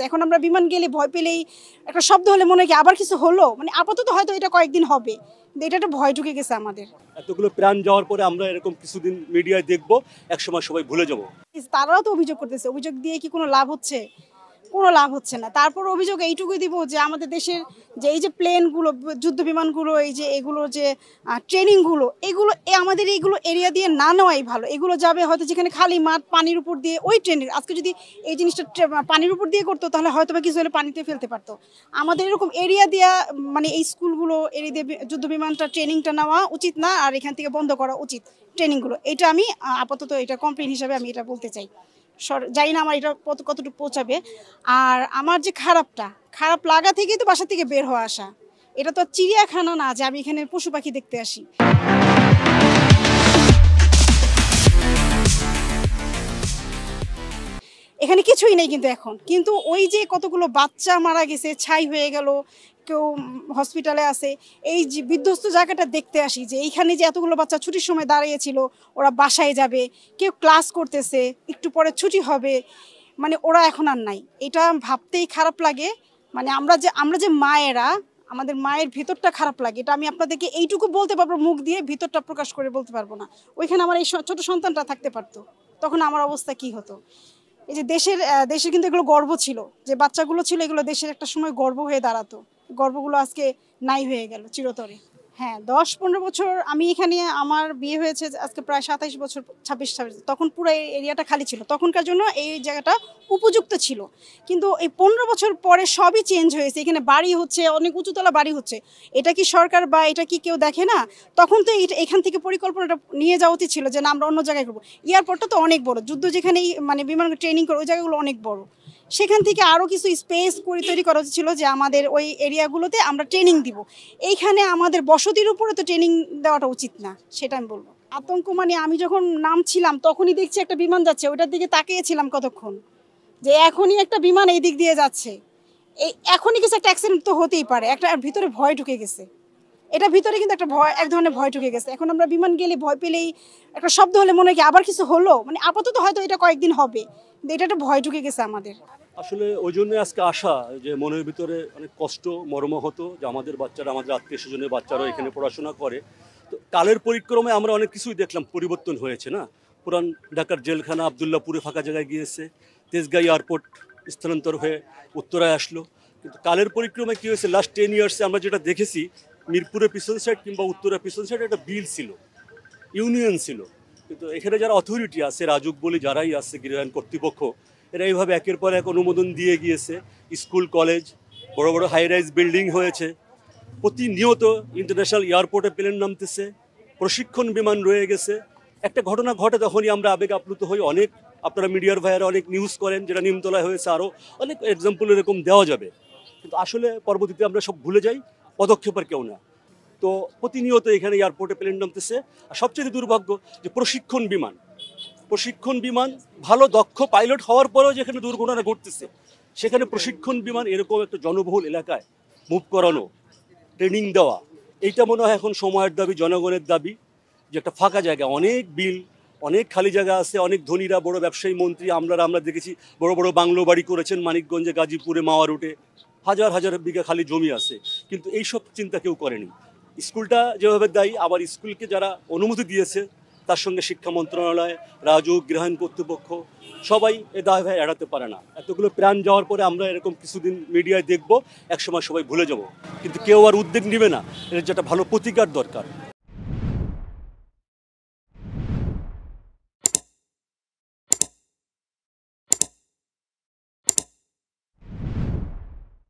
গেছে। এখন আমরা বিমান গেলে ভয় পেলেই একটা শব্দ হলে মনে হয় কি আবার কিছু হলো, মানে আপাতত হয়তো এটা কয়েকদিন হবে, এটা একটা ভয় ঢুকে গেছে আমাদের। এতগুলো প্রাণ যাওয়ার পরে আমরা এরকম কিছুদিন মিডিয়ায় দেখবো, একসময় সবাই ভুলে যাব। তারাও তো অভিযোগ করতেছে, অভিযোগ দিয়ে কি কোনো লাভ হচ্ছে? কোনো লাভ হচ্ছে না। তারপর অভিযোগ এইটুকুই দিব যে আমাদের দেশের যে এই যে প্লেনগুলো, যুদ্ধ বিমানগুলো, এই যে এগুলো যে ট্রেনিংগুলো, এগুলো আমাদের এইগুলো এরিয়া দিয়ে না নেওয়াই ভালো। এগুলো যাবে হয়তো যেখানে খালি মাঠ, পানির উপর দিয়ে ওই ট্রেনিং। আজকে যদি এই জিনিসটা পানির উপর দিয়ে করতো তাহলে হয়তো বা কিছু হলে পানিতে ফেলতে পারতো। আমাদের এরকম এরিয়া দেওয়া, মানে এই স্কুলগুলো এরিয়া দিয়ে যুদ্ধ বিমানটা ট্রেনিংটা নেওয়া উচিত না, আর এখান থেকে বন্ধ করা উচিত ট্রেনিংগুলো। এটা আমি আপাতত এটা কমপ্লেন হিসাবে আমি এটা বলতে চাই। জানি না আমার এটা কতটুকু পৌঁছাবে। আর আমার যে খারাপ লাগা থেকেই তো বাসা থেকে বের হওয়া আসা। এটা তো চিড়িয়াখানা না যে আমি এখানে পশু পাখি দেখতে আসি। এখানে কিছুই নেই কিন্তু ওই যে কতগুলো বাচ্চা মারা গেছে, ছাই হয়ে গেল, কেউ হসপিটালে আছে, এই যে বিধ্বস্ত জায়গাটা দেখতে আসি যে এইখানে যে এতগুলো বাচ্চা ছুটির সময় দাঁড়িয়েছিল, ওরা বাসায় যাবে, কেউ ক্লাস করতেছে, একটু পরে ছুটি হবে, মানে ওরা এখন আর নাই। এটা ভাবতেই খারাপ লাগে। মানে আমরা যে মায়েরা, আমাদের মায়ের ভিতরটা খারাপ লাগে। এটা আমি আপনাদেরকে এইটুকু বলতে পারবো, মুখ দিয়ে ভিতরটা প্রকাশ করে বলতে পারবো না। ওইখানে আমার এই ছোট সন্তানটা থাকতে পারতো, তখন আমার অবস্থা কি হতো। এই যে দেশের কিন্তু এগুলো গর্ব ছিল, যে বাচ্চাগুলো ছিল, এগুলো দেশের একটা সময় গর্ব হয়ে দাঁড়াতো। গর্বগুলো আজকে নাই হয়ে গেল চিরতরে। হ্যাঁ, 10-15 বছর আমি এখানে, আমার বিয়ে হয়েছে আজকে প্রায় 27 বছর, 26, তখন পুরো এই এরিয়াটা খালি ছিল। তখনকার জন্য এই জায়গাটা উপযুক্ত ছিল। কিন্তু এই 15 বছর পরে সবই চেঞ্জ হয়েছে। এখানে বাড়ি হচ্ছে, অনেক উঁচুতলা বাড়ি হচ্ছে। এটা কি সরকার বা এটা কি কেউ দেখে না? তখন তো এখান থেকে পরিকল্পনাটা নিয়ে যাওয়া উচিত ছিল যে না, আমরা অন্য জায়গায় করবো। এয়ারপোর্টটা তো অনেক বড়, যুদ্ধ যেখানে মানে বিমান ট্রেনিং করে ওই জায়গাগুলো অনেক বড়। সেখান থেকে আরও কিছু স্পেস তৈরি করা ছিল যে আমাদের ওই এরিয়াগুলোতে আমরা ট্রেনিং দিব। এইখানে আমাদের বসতির উপরে তো ট্রেনিং দেওয়াটা উচিত না, সেটা আমি বলবো। আতঙ্ক মানে আমি যখন নামছিলাম তখনই দেখছি একটা বিমান যাচ্ছে, ওটার দিকে তাকিয়েছিলাম কতক্ষণ, যে এখনই একটা বিমান এই দিক দিয়ে যাচ্ছে, এখনই কিছু একটা অ্যাক্সিডেন্ট তো হতেই পারে। একটা ভিতরে ভয় ঢুকে গেছে, এটা ভিতরে কিন্তু একটা ভয়, এক ধরনের ভয় ঢুকে গেছে। এখন আমরা বিমান গেলে ভয় পেলেই একটা শব্দ হলে মনে হয় কি আবার কিছু হলো, মানে আপাতত হয়তো এটা কয়েকদিন হবে, এটা একটা ভয় ঢুকে গেছে আমাদের। আসলে ওই জন্য আজকে আসা, যে মনের ভিতরে অনেক কষ্ট, মর্মাহত, যে আমাদের বাচ্চারা, আমাদের আত্মীয় স্বজনের বাচ্চারা এখানে পড়াশোনা করে। তো কালের পরিক্রমায় আমরা অনেক কিছুই দেখলাম, পরিবর্তন হয়েছে না। পুরান ঢাকার জেলখানা আবদুল্লাপুরে ফাঁকা জায়গায় গিয়েছে, তেজগাঁও এয়ারপোর্ট স্থানান্তর হয়ে উত্তরায় আসলো। কিন্তু কালের পরিক্রমায় কী হয়েছে, লাস্ট 10 ইয়ার্সে আমরা যেটা দেখেছি, মিরপুরের পিছন সাইড কিংবা উত্তরের পিছন সাইড একটা বিল ছিল, ইউনিয়ন ছিল। কিন্তু এখানে যারা অথরিটি আছে, রাজুক বলে যারাই আছে, গৃহায়ণ কর্তৃপক্ষ, এরা এইভাবে একের পর এক অনুমোদন দিয়ে গিয়েছে। স্কুল, কলেজ, বড় বড় হাই রাইজ বিল্ডিং হয়েছে, প্রতিনিয়ত ইন্টারন্যাশনাল এয়ারপোর্টে প্লেন নামতেছে, প্রশিক্ষণ বিমান রয়ে গেছে। একটা ঘটনা ঘটে তখনই আমরা আবেগ আপ্লুত হই। অনেক, আপনারা মিডিয়ার ভাইয়েরা অনেক নিউজ করেন, যেটা নিমতলায় হয়েছে, আরও অনেক এক্সাম্পল এরকম দেওয়া যাবে। কিন্তু আসলে পরবর্তীতে আমরা সব ভুলে যাই, পদক্ষেপের কেউ না। তো প্রতিনিয়ত এখানে এয়ারপোর্টে প্লেন নামতেছে। আর সবচেয়ে দুর্ভাগ্য যে প্রশিক্ষণ বিমান ভালো দক্ষ পাইলট হওয়ার পরেও যেখানে দুর্ঘটনা ঘটতেছে, সেখানে প্রশিক্ষণ বিমান এরকম একটা জনবহুল এলাকায় মুভ করানো, ট্রেনিং দেওয়া, এইটা মনে হয় এখন সময়ের দাবি, জনগণের দাবি, যে একটা ফাঁকা জায়গা, অনেক বিল, অনেক খালি জায়গা আছে। অনেক ধনীরা, বড় ব্যবসায়ী, মন্ত্রী, আমরা দেখেছি বড় বড় বাংলো বাড়ি করেছেন মানিকগঞ্জে, গাজীপুরে, মাওয়া রুটে, হাজার হাজার বিঘা খালি জমি আছে। কিন্তু এইসব চিন্তা কেউ করেনি। স্কুলটা যেভাবে দায়ী, আবার স্কুলকে যারা অনুমতি দিয়েছে তার সঙ্গে শিক্ষা মন্ত্রণালয়, রাজুক, গৃহায়ণ কর্তৃপক্ষ, সবাই এ দায় এড়াতে পারে না। এতগুলো প্রাণ যাওয়ার পরে আমরা এরকম কিছুদিন মিডিয়ায় দেখবো, একসময় সবাই ভুলে যাব। কিন্তু কেউ আর উদ্যোগ নেবে না, এর যেটা ভালো প্রতিকার দরকার।